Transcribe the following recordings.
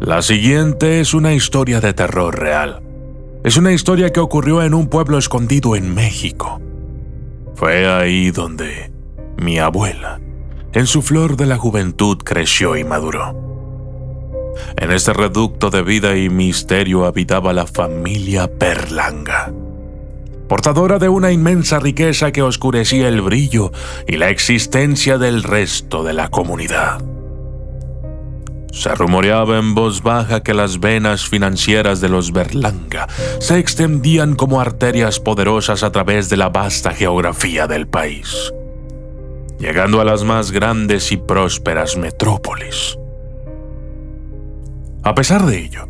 La siguiente es una historia de terror real. Es una historia que ocurrió en un pueblo escondido en México. Fue ahí donde mi abuela, en su flor de la juventud, creció y maduró. En este reducto de vida y misterio habitaba la familia Berlanga, portadora de una inmensa riqueza que oscurecía el brillo y la existencia del resto de la comunidad. Se rumoreaba en voz baja que las venas financieras de los Berlanga se extendían como arterias poderosas a través de la vasta geografía del país, llegando a las más grandes y prósperas metrópolis. A pesar de ello,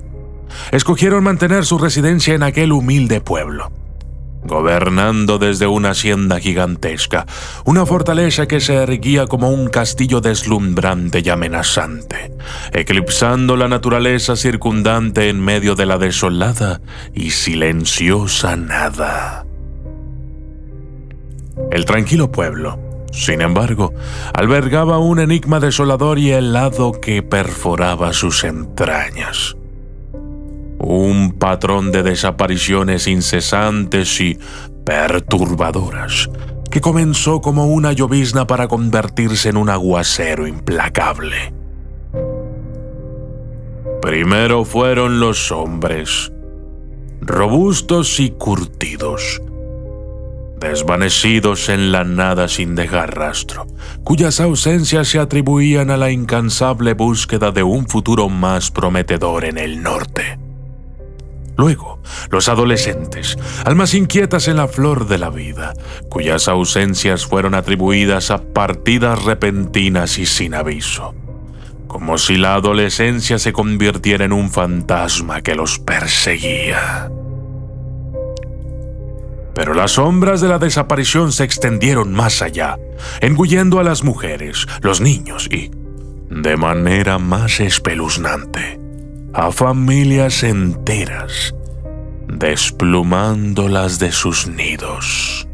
escogieron mantener su residencia en aquel humilde pueblo, gobernando desde una hacienda gigantesca, una fortaleza que se erguía como un castillo deslumbrante y amenazante, eclipsando la naturaleza circundante en medio de la desolada y silenciosa nada. El tranquilo pueblo, sin embargo, albergaba un enigma desolador y helado que perforaba sus entrañas. Un patrón de desapariciones incesantes y perturbadoras que comenzó como una llovizna para convertirse en un aguacero implacable. Primero fueron los hombres, robustos y curtidos, desvanecidos en la nada sin dejar rastro, cuyas ausencias se atribuían a la incansable búsqueda de un futuro más prometedor en el norte. Luego, los adolescentes, almas inquietas en la flor de la vida, cuyas ausencias fueron atribuidas a partidas repentinas y sin aviso, como si la adolescencia se convirtiera en un fantasma que los perseguía. Pero las sombras de la desaparición se extendieron más allá, engullendo a las mujeres, los niños y, de manera más espeluznante, a familias enteras, desplumándolas de sus nidos.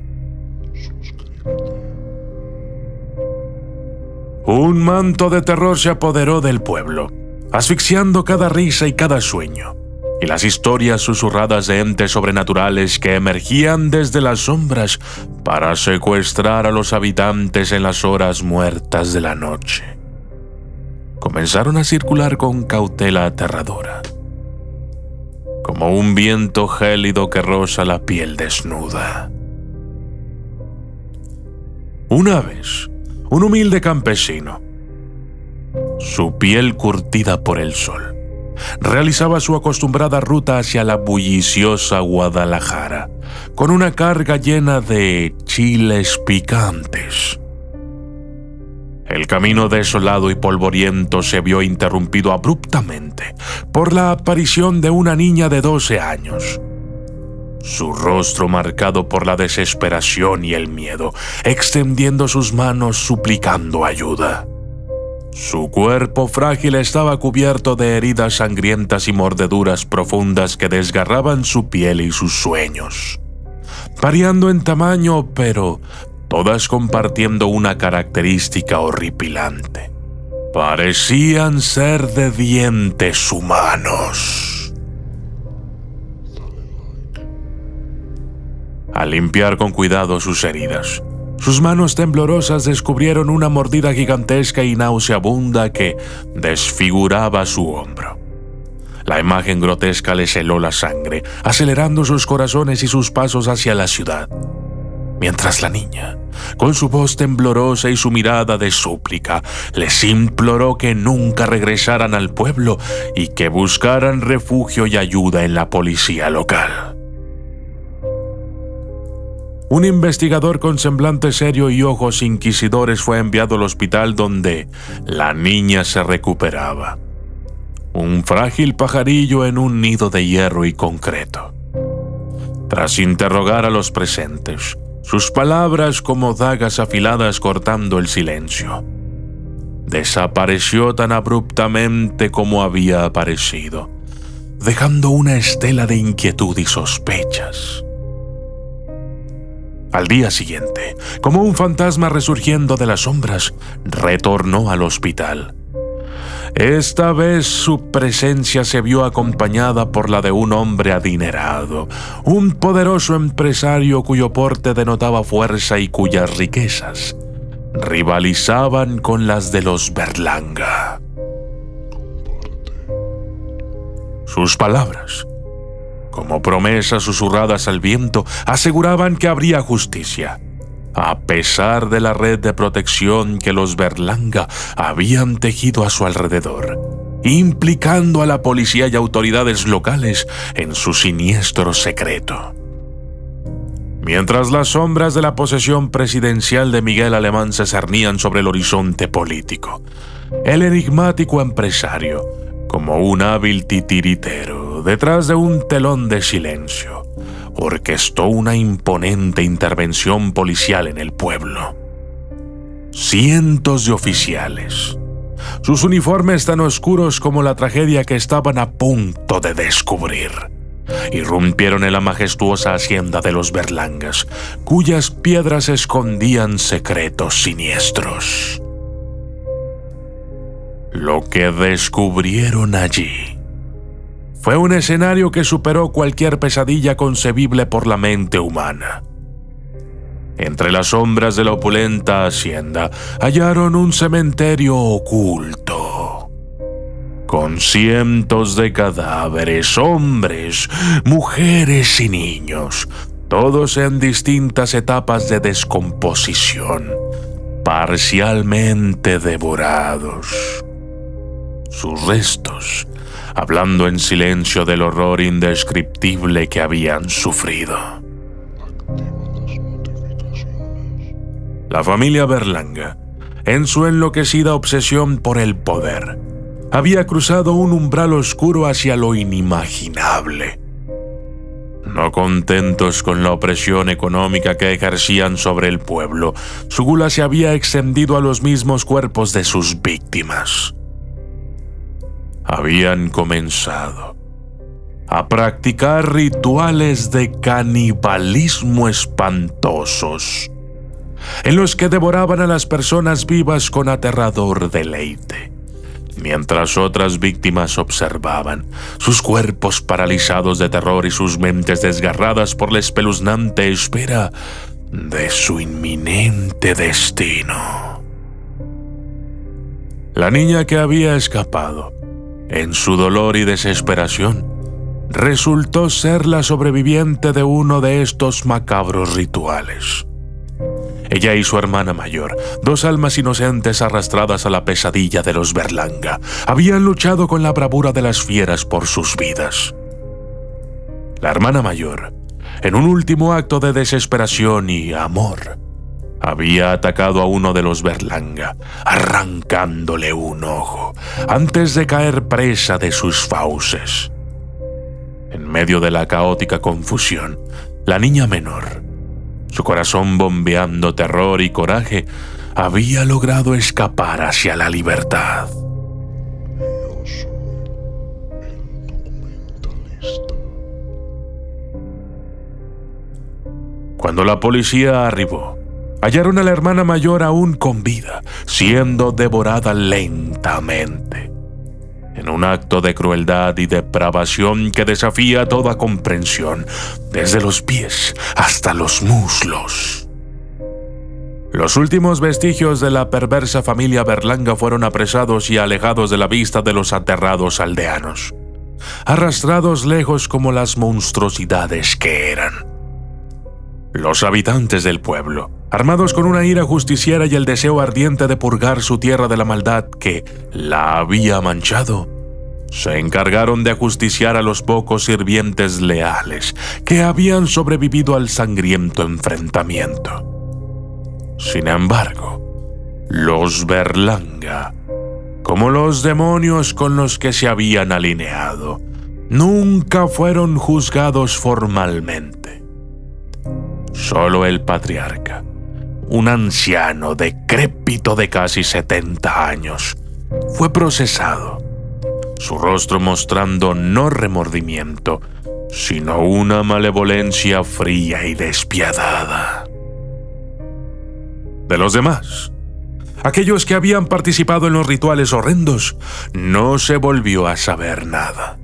Un manto de terror se apoderó del pueblo, asfixiando cada risa y cada sueño, y las historias susurradas de entes sobrenaturales que emergían desde las sombras para secuestrar a los habitantes en las horas muertas de la noche comenzaron a circular con cautela aterradora, como un viento gélido que roza la piel desnuda. Una vez, un humilde campesino, su piel curtida por el sol, realizaba su acostumbrada ruta hacia la bulliciosa Guadalajara, con una carga llena de chiles picantes. El camino desolado y polvoriento se vio interrumpido abruptamente por la aparición de una niña de 12 años. Su rostro marcado por la desesperación y el miedo, extendiendo sus manos suplicando ayuda. Su cuerpo frágil estaba cubierto de heridas sangrientas y mordeduras profundas que desgarraban su piel y sus sueños, variando en tamaño, pero todas compartiendo una característica horripilante. Parecían ser de dientes humanos. Al limpiar con cuidado sus heridas, sus manos temblorosas descubrieron una mordida gigantesca y nauseabunda que desfiguraba su hombro. La imagen grotesca les heló la sangre, acelerando sus corazones y sus pasos hacia la ciudad, mientras la niña, con su voz temblorosa y su mirada de súplica, les imploró que nunca regresaran al pueblo y que buscaran refugio y ayuda en la policía local. Un investigador con semblante serio y ojos inquisidores fue enviado al hospital donde la niña se recuperaba, un frágil pajarillo en un nido de hierro y concreto. Tras interrogar a los presentes, sus palabras como dagas afiladas cortando el silencio, desapareció tan abruptamente como había aparecido, dejando una estela de inquietud y sospechas. Al día siguiente, como un fantasma resurgiendo de las sombras, retornó al hospital. Esta vez su presencia se vio acompañada por la de un hombre adinerado, un poderoso empresario cuyo porte denotaba fuerza y cuyas riquezas rivalizaban con las de los Berlanga. Sus palabras, como promesas susurradas al viento, aseguraban que habría justicia, a pesar de la red de protección que los Berlanga habían tejido a su alrededor, implicando a la policía y autoridades locales en su siniestro secreto. Mientras las sombras de la posesión presidencial de Miguel Alemán se cernían sobre el horizonte político, el enigmático empresario, como un hábil titiritero detrás de un telón de silencio, orquestó una imponente intervención policial en el pueblo. Cientos de oficiales, sus uniformes tan oscuros como la tragedia que estaban a punto de descubrir, irrumpieron en la majestuosa hacienda de los Berlangas, cuyas piedras escondían secretos siniestros. Lo que descubrieron allí fue un escenario que superó cualquier pesadilla concebible por la mente humana. Entre las sombras de la opulenta hacienda hallaron un cementerio oculto, con cientos de cadáveres, hombres, mujeres y niños, todos en distintas etapas de descomposición, parcialmente devorados. Sus restos, hablando en silencio del horror indescriptible que habían sufrido. La familia Berlanga, en su enloquecida obsesión por el poder, había cruzado un umbral oscuro hacia lo inimaginable. No contentos con la opresión económica que ejercían sobre el pueblo, su gula se había extendido a los mismos cuerpos de sus víctimas. Habían comenzado a practicar rituales de canibalismo espantosos, en los que devoraban a las personas vivas con aterrador deleite, mientras otras víctimas observaban, sus cuerpos paralizados de terror y sus mentes desgarradas por la espeluznante espera de su inminente destino. La niña que había escapado, en su dolor y desesperación, resultó ser la sobreviviente de uno de estos macabros rituales. Ella y su hermana mayor, dos almas inocentes arrastradas a la pesadilla de los Berlanga, habían luchado con la bravura de las fieras por sus vidas. La hermana mayor, en un último acto de desesperación y amor, había atacado a uno de los Berlanga, arrancándole un ojo, antes de caer presa de sus fauces. En medio de la caótica confusión, la niña menor, su corazón bombeando terror y coraje, había logrado escapar hacia la libertad. Yo soy el documentalista. Cuando la policía arribó, hallaron a la hermana mayor aún con vida, siendo devorada lentamente, en un acto de crueldad y depravación que desafía toda comprensión, desde los pies hasta los muslos. Los últimos vestigios de la perversa familia Berlanga fueron apresados y alejados de la vista de los aterrados aldeanos, arrastrados lejos como las monstruosidades que eran. Los habitantes del pueblo, armados con una ira justiciera y el deseo ardiente de purgar su tierra de la maldad que la había manchado, se encargaron de ajusticiar a los pocos sirvientes leales que habían sobrevivido al sangriento enfrentamiento. Sin embargo, los Berlanga, como los demonios con los que se habían alineado, nunca fueron juzgados formalmente. Solo el patriarca, un anciano decrépito de casi 70 años, fue procesado, su rostro mostrando no remordimiento, sino una malevolencia fría y despiadada. De los demás, aquellos que habían participado en los rituales horrendos, no se volvió a saber nada.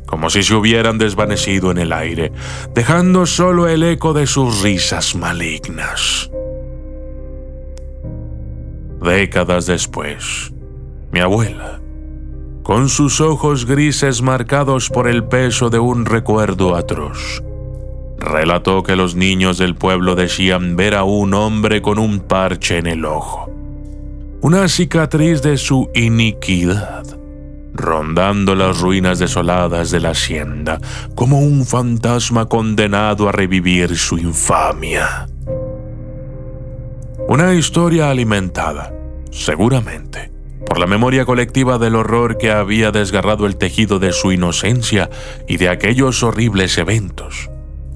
Como si se hubieran desvanecido en el aire, dejando solo el eco de sus risas malignas. Décadas después, mi abuela, con sus ojos grises marcados por el peso de un recuerdo atroz, relató que los niños del pueblo decían ver a un hombre con un parche en el ojo, una cicatriz de su iniquidad, rondando las ruinas desoladas de la hacienda como un fantasma condenado a revivir su infamia. Una historia alimentada, seguramente, por la memoria colectiva del horror que había desgarrado el tejido de su inocencia y de aquellos horribles eventos.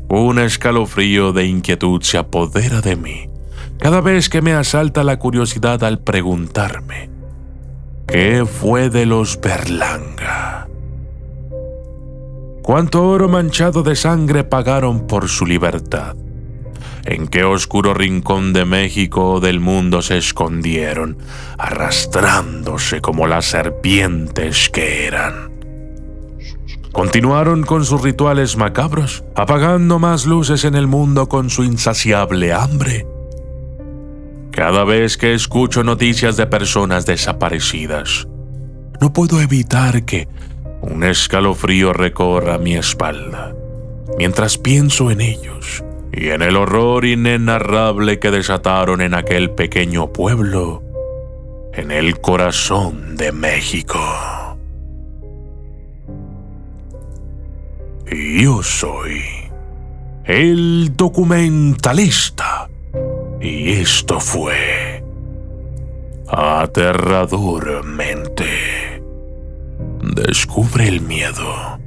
Un escalofrío de inquietud se apodera de mí cada vez que me asalta la curiosidad al preguntarme: ¿qué fue de los Berlanga? ¿Cuánto oro manchado de sangre pagaron por su libertad? ¿En qué oscuro rincón de México o del mundo se escondieron, arrastrándose como las serpientes que eran? ¿Continuaron con sus rituales macabros, apagando más luces en el mundo con su insaciable hambre? Cada vez que escucho noticias de personas desaparecidas, no puedo evitar que un escalofrío recorra mi espalda, mientras pienso en ellos y en el horror inenarrable que desataron en aquel pequeño pueblo, en el corazón de México. Yo soy el documentalista y esto fue Aterradormente. Descubre el miedo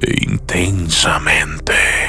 intensamente.